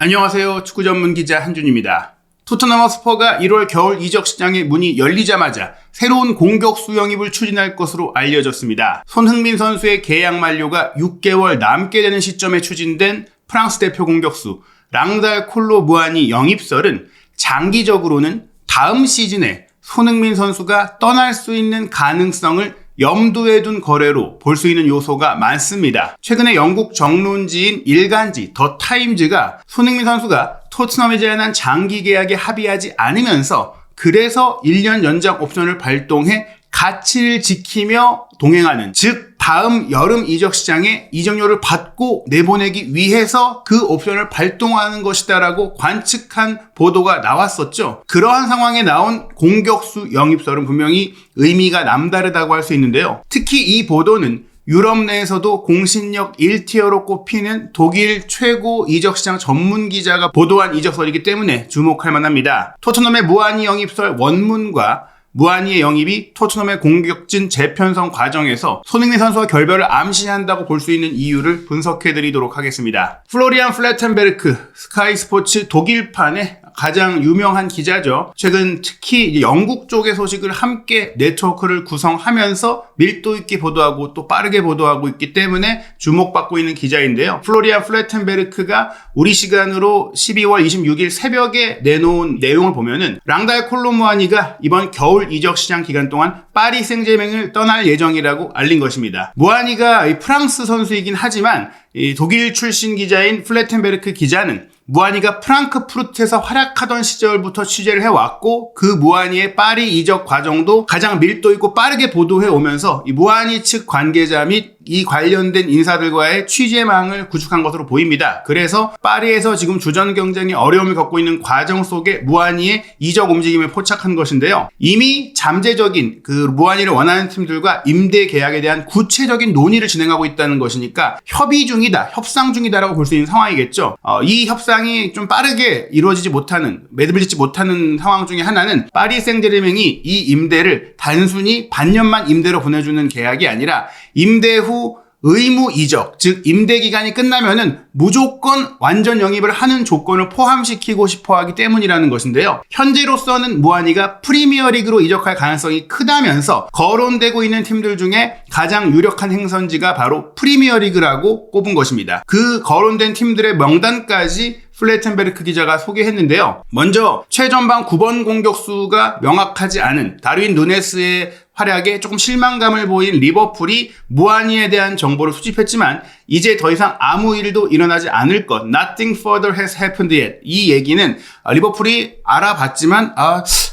안녕하세요. 축구 전문 기자 한준입니다. 토트넘 허스퍼가 1월 겨울 이적 시장의 문이 열리자마자 새로운 공격수 영입을 추진할 것으로 알려졌습니다. 손흥민 선수의 계약 만료가 6개월 남게 되는 시점에 추진된 프랑스 대표 공격수 랑달 콜로 무아니 영입설은 장기적으로는 다음 시즌에 손흥민 선수가 떠날 수 있는 가능성을 염두에 둔 거래로 볼 수 있는 요소가 많습니다. 최근에 영국 정론지인 일간지 더 타임즈가 손흥민 선수가 토트넘에 제안한 장기 계약에 합의하지 않으면서 그래서 1년 연장 옵션을 발동해 가치를 지키며 동행하는, 즉 다음 여름 이적 시장에 이적료를 받고 내보내기 위해서 그 옵션을 발동하는 것이다 라고 관측한 보도가 나왔었죠. 그러한 상황에 나온 공격수 영입설은 분명히 의미가 남다르다고 할 수 있는데요. 특히 이 보도는 유럽 내에서도 공신력 1티어로 꼽히는 독일 최고 이적시장 전문 기자가 보도한 이적설이기 때문에 주목할 만합니다. 토트넘의 무아니 영입설 원문과 무아니의 영입이 토트넘의 공격진 재편성 과정에서 손흥민 선수와 결별을 암시한다고 볼 수 있는 이유를 분석해드리도록 하겠습니다. 플로리안 플래텐베르크, 스카이 스포츠 독일판의 가장 유명한 기자죠. 최근 특히 영국 쪽의 소식을 함께 네트워크를 구성하면서 밀도 있게 보도하고 또 빠르게 보도하고 있기 때문에 주목받고 있는 기자인데요. 플로리안 플래텐베르크가 우리 시간으로 12월 26일 새벽에 내놓은 내용을 보면은 랑달 콜로무아니가 이번 겨울 이적 시장 기간 동안 파리 생제맹을 떠날 예정이라고 알린 것입니다. 무아니가 프랑스 선수이긴 하지만 독일 출신 기자인 플래텐베르크 기자는 무아니가 프랑크푸르트에서 활약하던 시절부터 취재를 해왔고 그 무아니의 파리 이적 과정도 가장 밀도 있고 빠르게 보도해 오면서 이 무아니 측 관계자 및 이 관련된 인사들과의 취재망을 구축한 것으로 보입니다. 그래서 파리에서 지금 주전 경쟁에 어려움을 겪고 있는 과정 속에 무아니의 이적 움직임을 포착한 것인데요. 이미 잠재적인 그 무아니를 원하는 팀들과 임대 계약에 대한 구체적인 논의를 진행하고 있다는 것이니까 협의 중이다, 협상 중이다라고 볼 수 있는 상황이겠죠. 이 협상이 좀 빠르게 이루어지지 못하는, 매듭을 짓지 못하는 상황 중에 하나는 파리 생제르맹이 이 임대를 단순히 반년만 임대로 보내주는 계약이 아니라 임대 후 의무 이적, 즉 임대 기간이 끝나면은 무조건 완전 영입을 하는 조건을 포함시키고 싶어 하기 때문이라는 것인데요. 현재로서는 무아니가 프리미어리그로 이적할 가능성이 크다면서 거론되고 있는 팀들 중에 가장 유력한 행선지가 바로 프리미어리그라고 꼽은 것입니다. 그 거론된 팀들의 명단까지 플래텐베르크 기자가 소개했는데요. 먼저 최전방 9번 공격수가 명확하지 않은 다르윈 누네스의 활약에 조금 실망감을 보인 리버풀이 무아니에 대한 정보를 수집했지만 이제 더 이상 아무 일도 일어나지 않을 것, Nothing further has happened yet. 이 얘기는 리버풀이 알아봤지만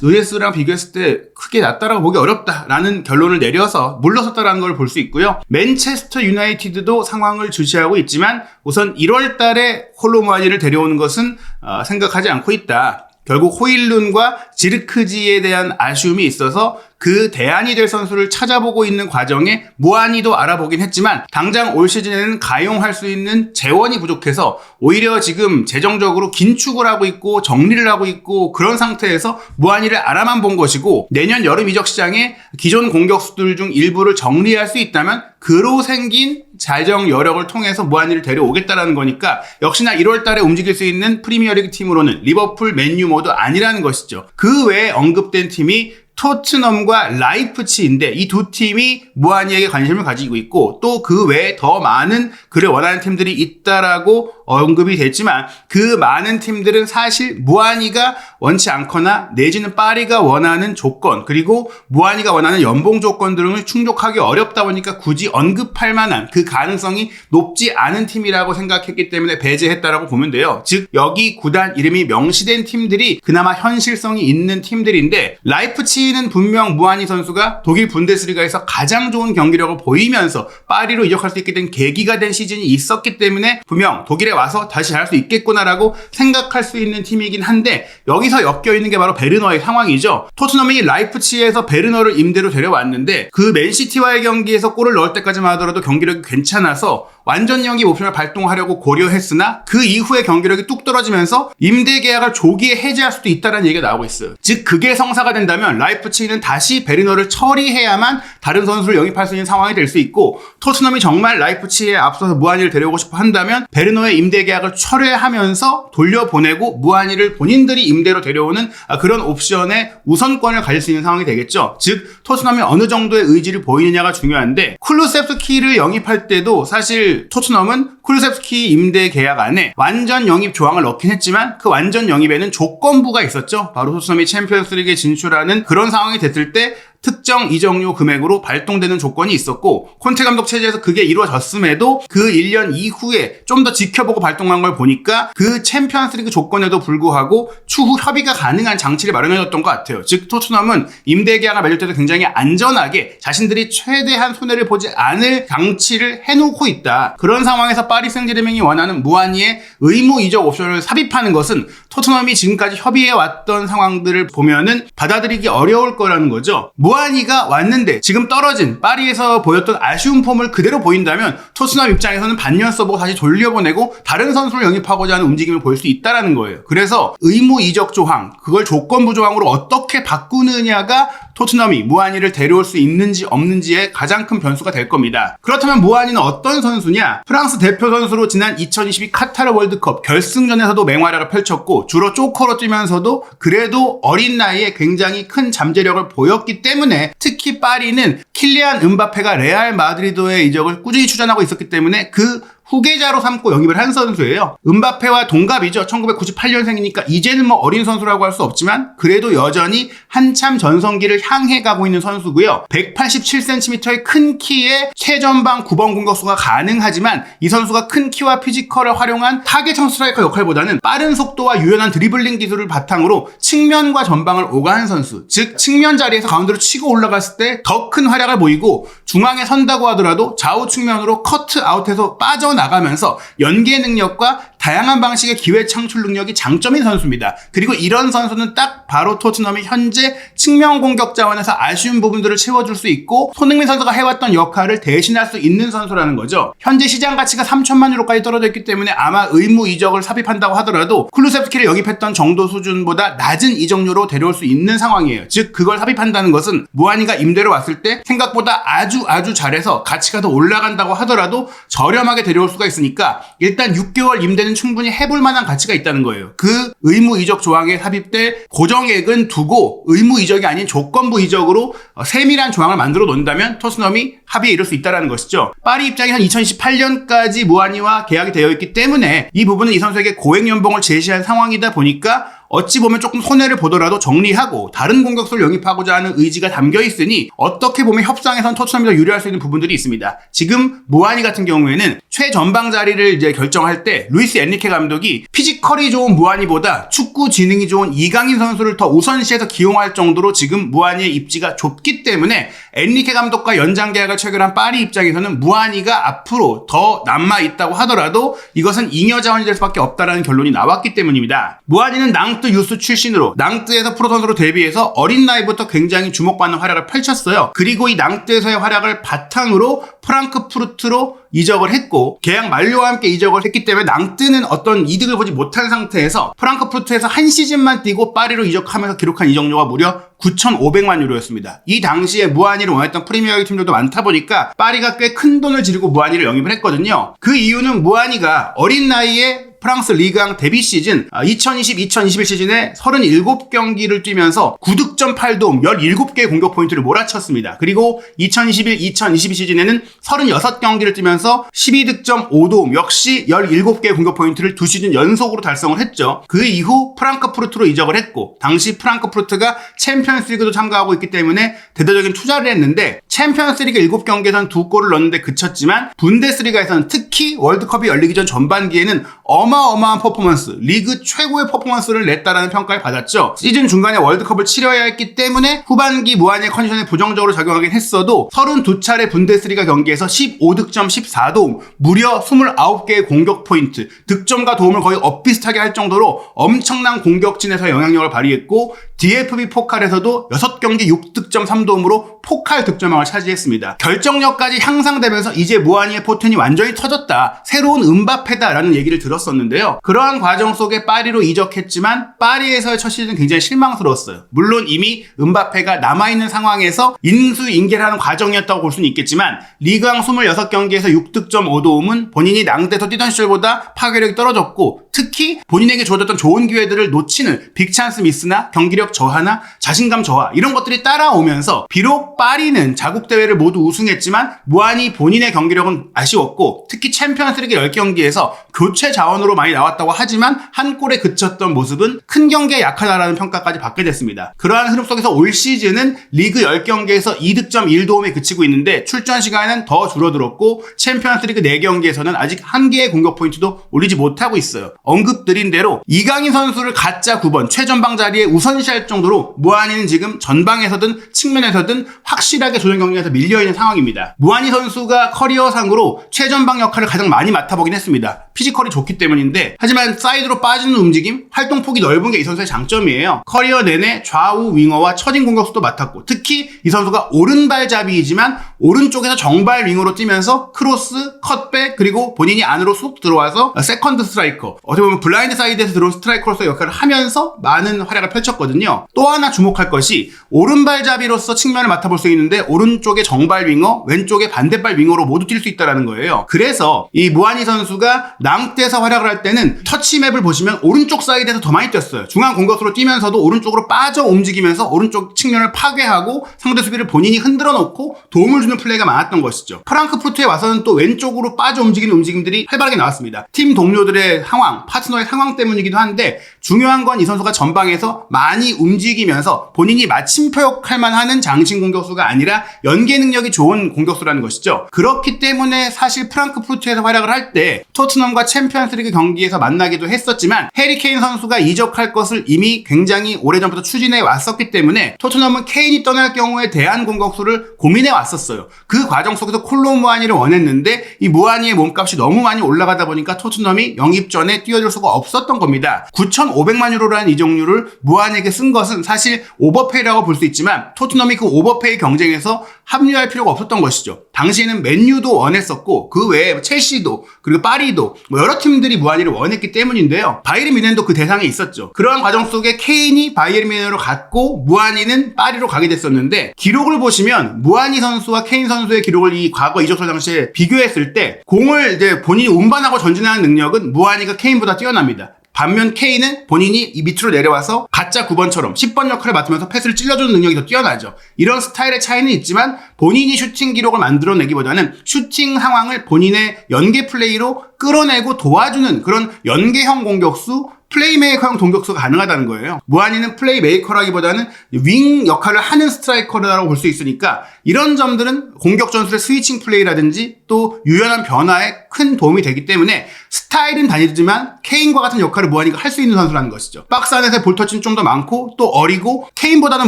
누네스랑 비교했을 때 크게 낫다라고 보기 어렵다라는 결론을 내려서 물러섰다라는 걸 볼 수 있고요. 맨체스터 유나이티드도 상황을 주시하고 있지만 우선 1월 달에 콜로무아니를 데려오는 것은 생각하지 않고 있다. 결국 호일룬과 지르크지에 대한 아쉬움이 있어서 그 대안이 될 선수를 찾아보고 있는 과정에 무아니도 알아보긴 했지만 당장 올 시즌에는 가용할 수 있는 재원이 부족해서 오히려 지금 재정적으로 긴축을 하고 있고 정리를 하고 있고 그런 상태에서 무아니를 알아만 본 것이고 내년 여름 이적 시장에 기존 공격수들 중 일부를 정리할 수 있다면 그로 생긴 재정 여력을 통해서 무아니를 데려오겠다라는 거니까 역시나 1월 달에 움직일 수 있는 프리미어리그 팀으로는 리버풀, 맨유 모두 아니라는 것이죠. 그 외에 언급된 팀이 토트넘과 라이프치히인데 이 두 팀이 무아니에게 관심을 가지고 있고 또 그 외에 더 많은 그를 원하는 팀들이 있다라고 언급이 됐지만 그 많은 팀들은 사실 무아니가 원치 않거나 내지는 파리가 원하는 조건 그리고 무아니가 원하는 연봉 조건 등을 충족하기 어렵다 보니까 굳이 언급할 만한 그 가능성이 높지 않은 팀이라고 생각했기 때문에 배제했다라고 보면 돼요. 즉 여기 구단 이름이 명시된 팀들이 그나마 현실성이 있는 팀들인데 라이프치히는 분명 무아니 선수가 독일 분데스리가에서 가장 좋은 경기력을 보이면서 파리로 이적할 수 있게 된 계기가 된 시즌이 있었기 때문에 분명 독일에 와서 다시 잘할 수 있겠구나라고 생각할 수 있는 팀이긴 한데 여기서 엮여있는 게 바로 베르너의 상황이죠. 토트넘이 라이프치히에서 베르너를 임대로 데려왔는데 그 맨시티와의 경기에서 골을 넣을 때까지만 하더라도 경기력이 괜찮아서 완전 영입 옵션을 발동하려고 고려했으나 그 이후에 경기력이 뚝 떨어지면서 임대 계약을 조기에 해지할 수도 있다는 얘기가 나오고 있어요. 즉 그게 성사가 된다면 라이프치히는 다시 베르너를 처리해야만 다른 선수를 영입할 수 있는 상황이 될 수 있고, 토트넘이 정말 라이프치히에 앞서서 무하니를 데려오고 싶어 한다면 베르너의 임대 계약을 철회하면서 돌려보내고 무하니를 본인들이 임대로 데려오는 그런 옵션의 우선권을 가질 수 있는 상황이 되겠죠. 즉 토트넘이 어느 정도의 의지를 보이느냐가 중요한데, 쿨루셉스키를 영입할 때도 사실 토트넘은 쿨루셉스키 임대 계약 안에 완전 영입 조항을 넣긴 했지만 그 완전 영입에는 조건부가 있었죠. 바로 토트넘이 챔피언스리그에 진출하는 그런 상황이 됐을 때 특정 이적료 금액으로 발동되는 조건이 있었고, 콘테 감독 체제에서 그게 이루어졌음에도 그 1년 이후에 좀 더 지켜보고 발동한 걸 보니까 그 챔피언스리그 조건에도 불구하고 추후 협의가 가능한 장치를 마련해줬던 것 같아요. 즉 토트넘은 임대 계약을 맺을 때도 굉장히 안전하게 자신들이 최대한 손해를 보지 않을 장치를 해놓고 있다. 그런 상황에서 파리 생제르맹이 원하는 무하니의 의무 이적 옵션을 삽입하는 것은 토트넘이 지금까지 협의해왔던 상황들을 보면은 받아들이기 어려울 거라는 거죠. 무하니가 왔는데 지금 떨어진 파리에서 보였던 아쉬운 폼을 그대로 보인다면 토트넘 입장에서는 반년 써보고 다시 돌려보내고 다른 선수를 영입하고자 하는 움직임을 보일 수 있다는 거예요. 그래서 의무 이적 조항, 그걸 조건부 조항으로 어떻게 바꾸느냐가 토트넘이 무하니를 데려올 수 있는지 없는지의 가장 큰 변수가 될 겁니다. 그렇다면 무하니는 어떤 선수냐? 프랑스 대표 선수로 지난 2022 카타르 월드컵 결승전에서도 맹활약을 펼쳤고 주로 조커로 뛰면서도 그래도 어린 나이에 굉장히 큰 잠재력을 보였기 때문에, 특히 파리는 킬리안 음바페가 레알 마드리드의 이적을 꾸준히 추진하고 있었기 때문에 그 후계자로 삼고 영입을 한 선수예요. 음바페와 동갑이죠. 1998년생이니까 이제는 뭐 어린 선수라고 할 수 없지만 그래도 여전히 한참 전성기를 향해 가고 있는 선수고요. 187cm의 큰 키에 최전방 9번 공격수가 가능하지만 이 선수가 큰 키와 피지컬을 활용한 타겟형 스트라이커 역할보다는 빠른 속도와 유연한 드리블링 기술을 바탕으로 측면과 전방을 오가는 선수. 즉 측면 자리에서 가운데로 치고 올라갔을 때 더 큰 활약을 보이고, 중앙에 선다고 하더라도 좌우 측면으로 커트 아웃해서 빠져나가면서 연계 능력과 다양한 방식의 기회 창출 능력이 장점인 선수입니다. 그리고 이런 선수는 딱 바로 토트넘이 현재 측면 공격 자원에서 아쉬운 부분들을 채워줄 수 있고 손흥민 선수가 해왔던 역할을 대신할 수 있는 선수라는 거죠. 현재 시장 가치가 3천만 유로까지 떨어져 있기 때문에 아마 의무 이적을 삽입한다고 하더라도 쿨루셉스키를 영입했던 정도 수준보다 낮은 이적료로 데려올 수 있는 상황이에요. 즉 그걸 삽입한다는 것은 무하니가 임대로 왔을 때 생각보다 아주 잘해서 가치가 더 올라간다고 하더라도 저렴하게 데려올 수가 있으니까 일단 6개월 임대는 충분히 해볼 만한 가치가 있다는 거예요. 그 의무 이적 조항에 삽입될 고정액은 두고 의무 이적이 아닌 조건부 이적으로 세밀한 조항을 만들어 놓는다면 토트넘이 합의에 이를 수 있다는 것이죠. 파리 입장에서는 2028년까지 무하니와 계약이 되어 있기 때문에 이 부분은 이 선수에게 고액 연봉을 제시한 상황이다 보니까 어찌 보면 조금 손해를 보더라도 정리하고 다른 공격수를 영입하고자 하는 의지가 담겨 있으니 어떻게 보면 협상에선 토트넘이 더 유리할 수 있는 부분들이 있습니다. 지금 무하니 같은 경우에는 최전방 자리를 이제 결정할 때 루이스 엔리케 감독이 피지컬이 좋은 무하니보다 축구 지능이 좋은 이강인 선수를 더 우선시해서 기용할 정도로 지금 무하니의 입지가 좁기 때문에 엔리케 감독과 연장 계약을 체결한 파리 입장에서는 무하니가 앞으로 더 남아있다고 하더라도 이것은 잉여 자원이 될 수밖에 없다라는 결론이 나왔기 때문입니다. 무하니는 낭뜨 유스 출신으로 낭뜨에서 프로 선수로 데뷔해서 어린 나이부터 굉장히 주목받는 활약을 펼쳤어요. 그리고 이 낭뜨에서의 활약을 바탕으로 프랑크푸르트로 이적을 했고 계약 만료와 함께 이적을 했기 때문에 낭뜨는 어떤 이득을 보지 못한 상태에서 프랑크푸르트에서 한 시즌만 뛰고 파리로 이적하면서 기록한 이적료가 무려 9,500만 유로였습니다. 이 당시에 무하니를 원했던 프리미어리그 팀들도 많다 보니까 파리가 꽤 큰 돈을 지르고 무하니를 영입을 했거든요. 그 이유는 무하니가 어린 나이에 프랑스 리그앙 데뷔 시즌 2020-2021 시즌에 37경기를 뛰면서 9득점 8도움 17개의 공격 포인트를 몰아쳤습니다. 그리고 2021-2022 시즌에는 36경기를 뛰면서 12득점 5도움 역시 17개의 공격 포인트를 2시즌 연속으로 달성을 했죠. 그 이후 프랑크푸르트로 이적을 했고 당시 프랑크푸르트가 챔피언스리그도 참가하고 있기 때문에 대대적인 투자를 했는데 챔피언스리그 7경기에서는 2골을 넣었는데 그쳤지만 분데스리가에서는 특히 월드컵이 열리기 전 전반기에는 어마어마한 퍼포먼스, 리그 최고의 퍼포먼스를 냈다라는 평가를 받았죠. 시즌 중간에 월드컵을 치러야 했기 때문에 후반기 무하니의 컨디션에 부정적으로 작용하긴 했어도 32차례 분데스리가 경기에서 15득점 14도움, 무려 29개의 공격 포인트, 득점과 도움을 거의 엇비슷하게 할 정도로 엄청난 공격진에서 영향력을 발휘했고 DFB 포칼에서도 6경기 6득점 3도움으로 포칼 득점왕을 차지했습니다. 결정력까지 향상되면서 이제 무아니의 포텐이 완전히 터졌다. 새로운 음바페다라는 얘기를 들었었는데요. 그러한 과정 속에 파리로 이적했지만 파리에서의 첫 시즌은 굉장히 실망스러웠어요. 물론 이미 음바페가 남아있는 상황에서 인수인계라는 과정이었다고 볼 수는 있겠지만 리그왕 26경기에서 6득점 5도움은 본인이 낭대에서 뛰던 시절보다 파괴력이 떨어졌고 특히 본인에게 주어졌던 좋은 기회들을 놓치는 빅찬스 미스나 경기력 저하나 자신감 저하 이런 것들이 따라오면서 비록 파리는 자국 대회를 모두 우승했지만 무한히 본인의 경기력은 아쉬웠고 특히 챔피언스리그 10경기에서 교체 자원으로 많이 나왔다고 하지만 한 골에 그쳤던 모습은 큰 경기에 약하다라는 평가까지 받게 됐습니다. 그러한 흐름 속에서 올 시즌은 리그 10경기에서 2득점 1도움에 그치고 있는데 출전 시간은 더 줄어들었고 챔피언스리그 4경기에서는 아직 한 개의 공격 포인트도 올리지 못하고 있어요. 언급드린 대로 이강인 선수를 가짜 9번 최전방 자리에 우선시할 정도로 무한이는 지금 전방에서든 측면에서든 확실하게 조정 경기에서 밀려있는 상황입니다. 무한이 선수가 커리어상으로 최전방 역할을 가장 많이 맡아보긴 했습니다. 피지컬이 좋기 때문인데 하지만 사이드로 빠지는 움직임, 활동폭이 넓은 게 이 선수의 장점이에요. 커리어 내내 좌우 윙어와 처진 공격수도 맡았고 특히 이 선수가 오른발잡이이지만 오른쪽에서 정발 윙어로 뛰면서 크로스, 컷백 그리고 본인이 안으로 쏙 들어와서 세컨드 스트라이커 어떻게 보면 블라인드 사이드에서 들어온 스트라이커로서 역할을 하면서 많은 활약을 펼쳤거든요. 또 하나 주목할 것이 오른발잡이로서 측면을 맡아볼 수 있는데 오른쪽에 정발 윙어, 왼쪽에 반대발 윙어로 모두 뛸 수 있다는 거예요. 그래서 이 무한이 선수가 낭대에서 활약을 할 때는 터치맵을 보시면 오른쪽 사이드에서 더 많이 뛰었어요. 중앙 공격수로 뛰면서도 오른쪽으로 빠져 움직이면서 오른쪽 측면을 파괴하고 상대 수비를 본인이 흔들어 놓고 도움을 주는 플레이가 많았던 것이죠. 프랑크푸르트에 와서는 또 왼쪽으로 빠져 움직이는 움직임들이 활발하게 나왔습니다. 팀 동료들의 상황, 파트너의 상황 때문이기도 한데 중요한 건 이 선수가 전방에서 많이 움직이면서 본인이 마침표 역할만 하는 장신 공격수가 아니라 연계 능력이 좋은 공격수라는 것이죠. 그렇기 때문에 사실 프랑크푸르트에서 활약을 할 때 토트넘과 챔피언스리그 경기에서 만나기도 했었지만 해리 케인 선수가 이적할 것을 이미 굉장히 오래전부터 추진해 왔었기 때문에 토트넘은 케인이 떠날 경우에 대한 공격수를 고민해 왔었어요. 그 과정 속에서 콜로 무아니를 원했는데 이 무아니의 몸값이 너무 많이 올라가다 보니까 토트넘이 영입 전에 뛰어줄 수가 없었던 겁니다. 9,500만 유로라는 이적료를 무아니에게 쓴 것은 사실 오버페이라고 볼 수 있지만 토트넘이 그 오버페이 경쟁에서 합류할 필요가 없었던 것이죠. 당시에는 맨유도 원했었고 그 외에 첼시도 그리고 파리도 여러 팀들이 무아니를 원했기 때문인데요. 바이에른 뮌헨도 그 대상에 있었죠. 그러한 과정 속에 케인이 바이에른 뮌헨으로 갔고 무아니는 파리로 가게 됐었는데 기록을 보시면 무아니 선수와 케인 선수의 기록을 이 과거 이적설 당시에 비교했을 때 공을 이제 본인이 운반하고 전진하는 능력은 무아니가 케인보다 뛰어납니다. 반면 케인은 본인이 이 밑으로 내려와서 가짜 9번처럼 10번 역할을 맡으면서 패스를 찔러주는 능력이 더 뛰어나죠. 이런 스타일의 차이는 있지만 본인이 슈팅 기록을 만들어내기보다는 슈팅 상황을 본인의 연계 플레이로 끌어내고 도와주는 그런 연계형 공격수, 플레이메이커형 공격수가 가능하다는 거예요. 무한이는 플레이메이커라기보다는 윙 역할을 하는 스트라이커라고 볼 수 있으니까 이런 점들은 공격 전술의 스위칭 플레이라든지 또 유연한 변화에 큰 도움이 되기 때문에 스타일은 다르지만 케인과 같은 역할을 무한이가 할 수 있는 선수라는 것이죠. 박스 안에서의 볼터치는 좀 더 많고 또 어리고 케인보다는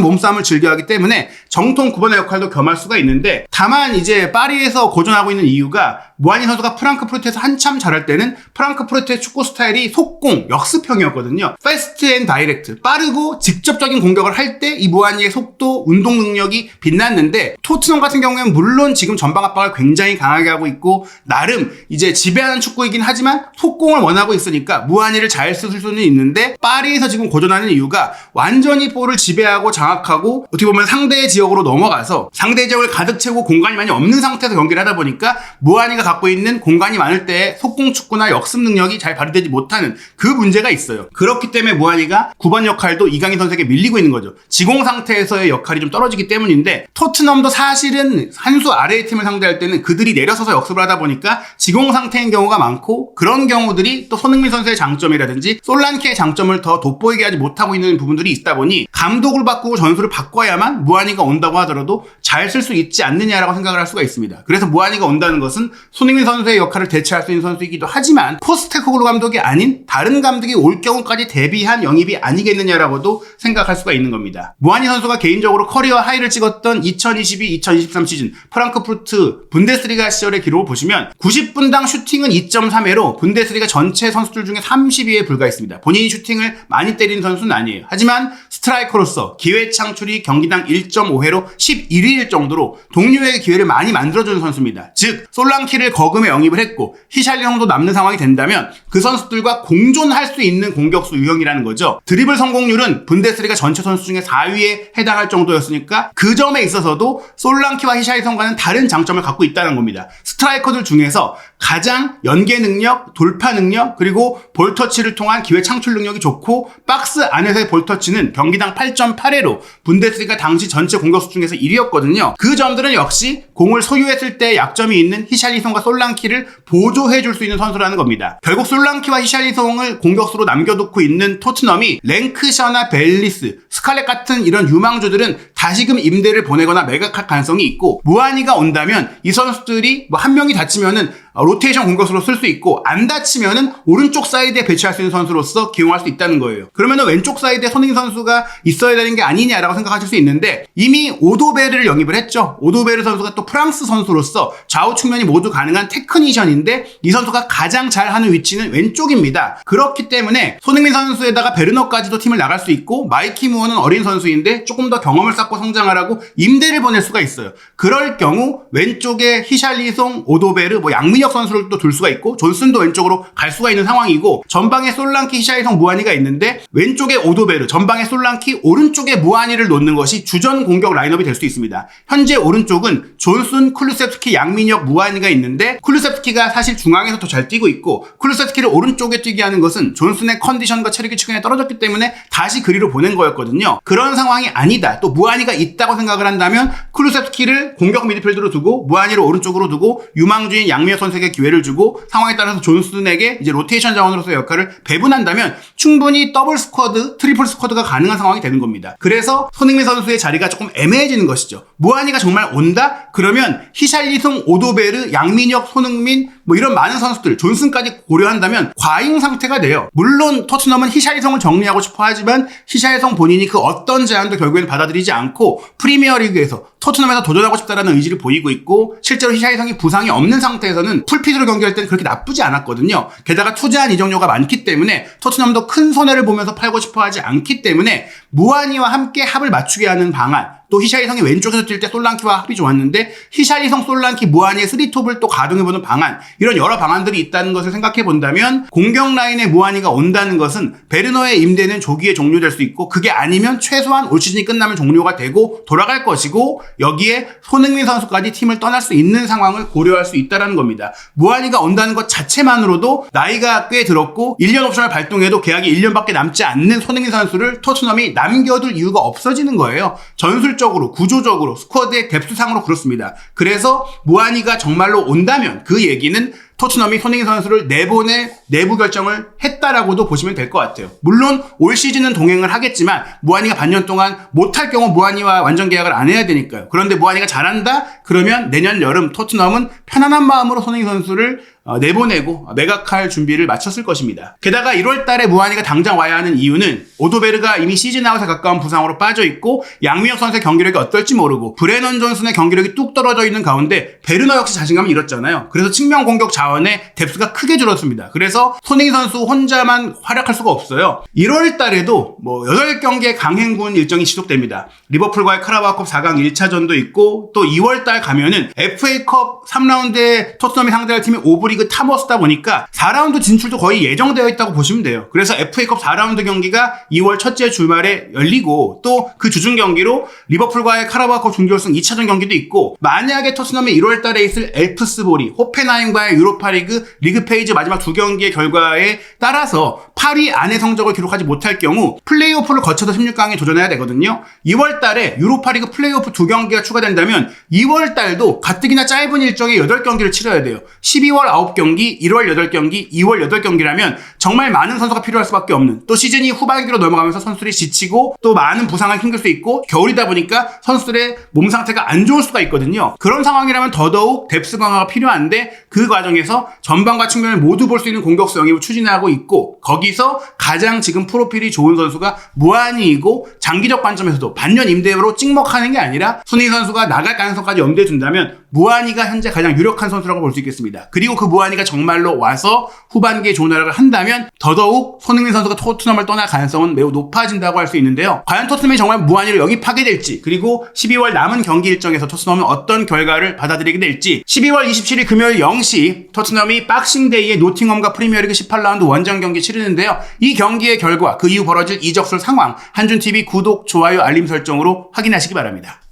몸싸움을 즐겨하기 때문에 정통 9번의 역할도 겸할 수가 있는데 다만 이제 파리에서 고전하고 있는 이유가 무한이 선수가 프랑크푸르트에서 한참 잘할 때는 프랑크푸르트의 축구 스타일이 속공, 역습형이었거든요. 패스트 앤 다이렉트, 빠르고 직접적인 공격을 할 때 이 무한이의 속도, 운동 능력이 빛났는데 토트넘 같은 경우에는 물론 지금 전방 압박을 굉장히 강하게 하고 있고 나름 이제 지배하는 축구이긴 하지만 속공을 원하고 있으니까 무한이를 잘 쓸 수는 있는데 파리에서 지금 고전하는 이유가 완전히 볼을 지배하고 장악하고 어떻게 보면 상대의 지역으로 넘어가서 상대의 지역을 가득 채우고 공간이 많이 없는 상태에서 경기를 하다 보니까 무한이가 갖고 있는 공간이 많을 때 속공 축구나 역습 능력이 잘 발휘되지 못하는 그 문제가 있어요. 그렇기 때문에 무한이가 9번 역할도 이강인 선수에게 밀리고 있는 거죠. 지공 상태에서의 역할이 좀 떨어지기 때문인데 토트넘도 사실은 한 수 아래의 팀을 상대할 때는 그들이 내려서서 역습을 하다 보니까 지공 상태인 경우가 많고 그런 경우들이 또 손흥민 선수의 장점이라든지 솔란케의 장점을 더 돋보이게 하지 못하고 있는 부분들이 있다 보니 감독을 바꾸고 전술을 바꿔야만 무한이가 온다고 하더라도 잘 쓸 수 있지 않느냐라고 생각을 할 수가 있습니다. 그래서 무한이가 온다는 것은 손흥민 선수의 역할을 대체할 수 있는 선수이기도 하지만 포스테코글루 감독이 아닌 다른 감독이 올 경우까지 대비한 영입이 아니겠느냐라고도 생각할 수가 있는 겁니다. 무한이 선수가 개인적으로 커리어 하이를 찍었던 2022-2023 시즌 프랑크푸르트 분데스리가 시절의 기록을 보시면 90분당 경기당 슈팅은 2.3회로 분데스리가 전체 선수들 중에 30위에 불과했습니다. 본인이 슈팅을 많이 때린 선수는 아니에요. 하지만 스트라이커로서 기회 창출이 경기당 1.5회로 11위일 정도로 동료에게 기회를 많이 만들어주는 선수입니다. 즉 솔랑키를 거금에 영입을 했고 히샬리송도 남는 상황이 된다면 그 선수들과 공존할 수 있는 공격수 유형이라는 거죠. 드리블 성공률은 분데스리가 전체 선수 중에 4위에 해당할 정도였으니까 그 점에 있어서도 솔랑키와 히샬리송과는 다른 장점을 갖고 있다는 겁니다. 스트라이커들 중에서 가장 연계 능력, 돌파 능력, 그리고 볼터치를 통한 기회 창출 능력이 좋고 박스 안에서의 볼터치는 경기당 8.8회로 분데스리가 당시 전체 공격수 중에서 1위였거든요. 그 점들은 역시 공을 소유했을 때 약점이 있는 히샬리송과 솔랑키를 보조해줄 수 있는 선수라는 겁니다. 결국 솔랑키와 히샬리송을 공격수로 남겨놓고 있는 토트넘이 랭크셔나 벨리스, 스칼렛 같은 이런 유망주들은 다시금 임대를 보내거나 매각할 가능성이 있고 무하니가 온다면 이 선수들이 뭐 한 명이 다치면은 로테이션 공격수로 쓸 수 있고 안 다치면은 오른쪽 사이드에 배치할 수 있는 선수로서 기용할 수 있다는 거예요. 그러면은 왼쪽 사이드에 손흥민 선수가 있어야 되는 게 아니냐라고 생각하실 수 있는데 이미 오도베르를 영입을 했죠. 오도베르 선수가 또 프랑스 선수로서 좌우 측면이 모두 가능한 테크니션인데 이 선수가 가장 잘하는 위치는 왼쪽입니다. 그렇기 때문에 손흥민 선수에다가 베르너까지도 팀을 나갈 수 있고 마이키 무어는 어린 선수인데 조금 더 경험을 쌓고 성장하라고 임대를 보낼 수가 있어요. 그럴 경우 왼쪽에 히샬리송, 오도베르, 양민혁 선수를 또 둘 수가 있고 존슨도 왼쪽으로 갈 수가 있는 상황이고 전방에 솔랑키, 히샬리송, 무하니가 있는데 왼쪽에 오도베르, 전방에 솔랑키, 오른쪽에 무하니를 놓는 것이 주전 공격 라인업이 될 수 있습니다. 현재 오른쪽은 존슨, 쿨루셉스키, 양민혁, 무하니가 있는데 쿨루셉스키가 사실 중앙에서 더 잘 뛰고 있고 쿨루셉스키를 오른쪽에 뛰게 하는 것은 존슨의 컨디션과 체력이 최근에 떨어졌기 때문에 다시 그리로 보낸 거였거든요. 그런 상황이 아니다. 또 무하니가 있다고 생각을 한다면 쿨루셉스키를 공격 미드필드로 두고 무하니를 오른쪽으로 두고 유망주인 양민혁 선수에게 기회를 주고 상황에 따라서 존슨에게 이제 로테이션 자원으로서의 역할을 배분한다면 충분히 더블 스쿼드, 트리플 스쿼드가 가능한 상황이 되는 겁니다. 그래서 손흥민 선수의 자리가 조금 애매해지는 것이죠. 무하니가 정말 온다? 그러면 히샬리송, 오도베르, 양민혁, 손흥민 이런 많은 선수들, 존슨까지 고려한다면 과잉 상태가 돼요. 물론 토트넘은 히샬리송을 정리하고 싶어 하지만 히샬리송 본인이 그 어떤 제안도 결국에는 받아들이지 않고 프리미어리그에서 토트넘에서 도전하고 싶다라는 의지를 보이고 있고 실제로 히샬리송이 부상이 없는 상태에서는 풀핏으로 경기할 때는 그렇게 나쁘지 않았거든요. 게다가 투자한 이적료가 많기 때문에 토트넘도 큰 손해를 보면서 팔고 싶어 하지 않기 때문에 무하니와 함께 합을 맞추게 하는 방안, 또 히샬리송이 왼쪽에서 뛸 때 솔랑키와 합이 좋았는데 히샬리송, 솔랑키, 무하니의 3톱을 또 가동해보는 방안, 이런 여러 방안들이 있다는 것을 생각해 본다면 공격 라인에 무하니가 온다는 것은 베르너의 임대는 조기에 종료될 수 있고 그게 아니면 최소한 올 시즌이 끝나면 종료가 되고 돌아갈 것이고 여기에 손흥민 선수까지 팀을 떠날 수 있는 상황을 고려할 수 있다는 겁니다. 무하니가 온다는 것 자체만으로도 나이가 꽤 들었고 1년 옵션을 발동해도 계약이 1년밖에 남지 않는 손흥민 선수를 토트넘이 남겨둘 이유가 없어지는 거예요. 전술적으로, 구조적으로, 스쿼드의 뎁스상으로 그렇습니다. 그래서 무하니가 정말로 온다면 그 얘기는 토트넘이 손흥민 선수를 내보낼 내부 결정을 했다라고도 보시면 될 것 같아요. 물론 올 시즌은 동행을 하겠지만 무하니가 반년 동안 못할 경우 무하니와 완전 계약을 안 해야 되니까요. 그런데 무하니가 잘한다? 그러면 내년 여름 토트넘은 편안한 마음으로 손흥민 선수를 내보내고 매각할 준비를 마쳤을 것입니다. 게다가 1월 달에 무하니가 당장 와야 하는 이유는 오도베르가 이미 시즌 아웃에 가까운 부상으로 빠져있고 양민혁 선수의 경기력이 어떨지 모르고 브레넌 존슨의 경기력이 뚝 떨어져 있는 가운데 베르너 역시 자신감을 잃었잖아요. 그래서 측면 공격 자원의 뎁스가 크게 줄었습니다. 그래서 손흥민 선수 혼자만 활약할 수가 없어요. 1월 달에도 8경기의 강행군 일정이 지속됩니다. 리버풀과의 카라바오컵 4강 1차전도 있고 또 2월 달 가면은 FA컵 3라운드에 토트넘이 상대할 팀이 오브리그 타머스다 보니까 4라운드 진출도 거의 예정되어 있다고 보시면 돼요. 그래서 FA컵 4라운드 경기가 2월 첫째 주말에 열리고 또 그 주중 경기로 리버풀과의 카라바오컵 준결승 2차전 경기도 있고 만약에 토트넘이 1월 달에 있을 엘프스보리, 호펜하임과의 유로파리그 리그 페이지 마지막 2경기의 결과에 따라서 8위 안에 성적을 기록하지 못할 경우 플레이오프를 거쳐서 16강에 도전해야 되거든요. 2월 달에 유로파리그 플레이오프 2경기가 추가된다면 2월 달도 가뜩이나 짧은 일정에 8경기를 치러야 돼요. 12월 9경기, 1월 8경기, 2월 8경기라면 정말 많은 선수가 필요할 수밖에 없는, 또 시즌이 후반기로 넘어가면서 선수들이 지치고 또 많은 부상을 힘들 수 있고 겨울이다 보니까 선수들의 몸 상태가 안 좋을 수가 있거든요. 그런 상황이라면 더더욱 뎁스 강화가 필요한데 그 과정에서 전방과 측면을 모두 볼 수 있는 공격수 영입을 추진하고 있고 거기서 가장 지금 프로필이 좋은 선수가 무하니이고 장기적 관점에서도 반년 임대로 찍먹하는 게 아니라 손흥민 선수가 나갈 가능성까지 염두에 둔다면 무하니가 현재 가장 유력한 선수라고 볼 수 있겠습니다. 그리고 그 무한이가 정말로 와서 후반기에 좋은 활약을 한다면 더더욱 손흥민 선수가 토트넘을 떠날 가능성은 매우 높아진다고 할 수 있는데요. 과연 토트넘이 정말 무한이를 영입하게 될지, 그리고 12월 남은 경기 일정에서 토트넘은 어떤 결과를 받아들이게 될지, 12월 27일 금요일 0시 토트넘이 박싱데이에 노팅엄과 프리미어리그 18라운드 원정 경기 치르는데요. 이 경기의 결과, 그 이후 벌어질 이적설 상황, 한준TV 구독, 좋아요, 알림 설정으로 확인하시기 바랍니다.